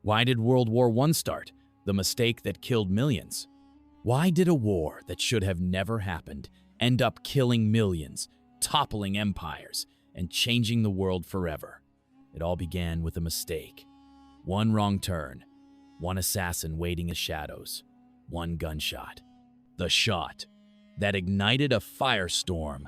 Why did World War I start, the mistake that killed millions? Why did a war that should have never happened end up killing millions, toppling empires, and changing the world forever? It all began with a mistake. One wrong turn, one assassin waiting in the shadows, one gunshot. The shot that ignited a firestorm.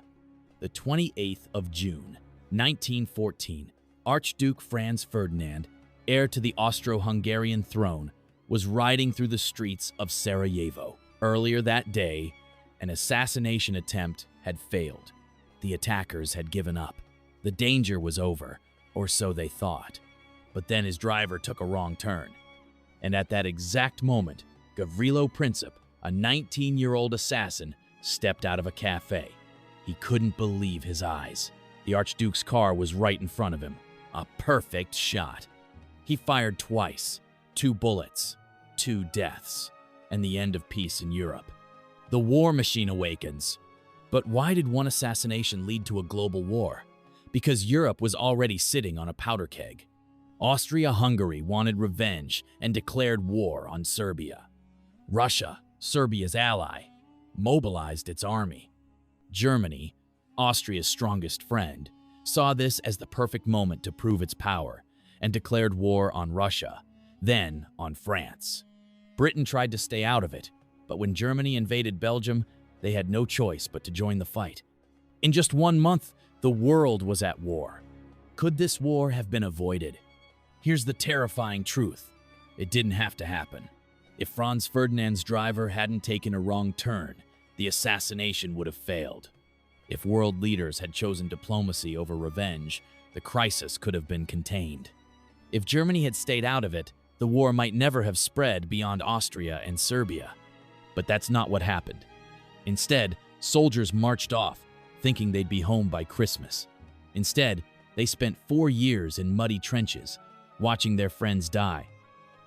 The 28th of June, 1914, Archduke Franz Ferdinand, heir to the Austro-Hungarian throne, was riding through the streets of Sarajevo. Earlier that day, an assassination attempt had failed. The attackers had given up. The danger was over, or so they thought. But then his driver took a wrong turn. And at that exact moment, Gavrilo Princip, a 19-year-old assassin, stepped out of a cafe. He couldn't believe his eyes. The Archduke's car was right in front of him. A perfect shot. He fired twice. 2 bullets, 2 deaths, and the end of peace in Europe. The war machine awakens. But why did one assassination lead to a global war? Because Europe was already sitting on a powder keg. Austria-Hungary wanted revenge and declared war on Serbia. Russia, Serbia's ally, mobilized its army. Germany, Austria's strongest friend, saw this as the perfect moment to prove its power and declared war on Russia, then on France. Britain tried to stay out of it, but when Germany invaded Belgium, they had no choice but to join the fight. In just 1 month, the world was at war. Could this war have been avoided? Here's the terrifying truth. It didn't have to happen. If Franz Ferdinand's driver hadn't taken a wrong turn, the assassination would have failed. If world leaders had chosen diplomacy over revenge, the crisis could have been contained. If Germany had stayed out of it, the war might never have spread beyond Austria and Serbia. But that's not what happened. Instead, soldiers marched off, thinking they'd be home by Christmas. Instead, they spent 4 years in muddy trenches, watching their friends die.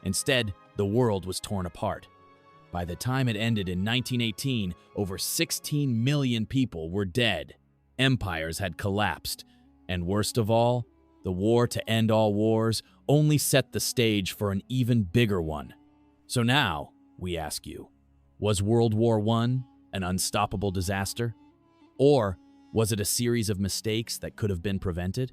Instead, the world was torn apart. By the time it ended in 1918, over 16 million people were dead. Empires had collapsed. And worst of all, the war to end all wars only set the stage for an even bigger one. So now, we ask you, was World War I an unstoppable disaster? Or was it a series of mistakes that could have been prevented?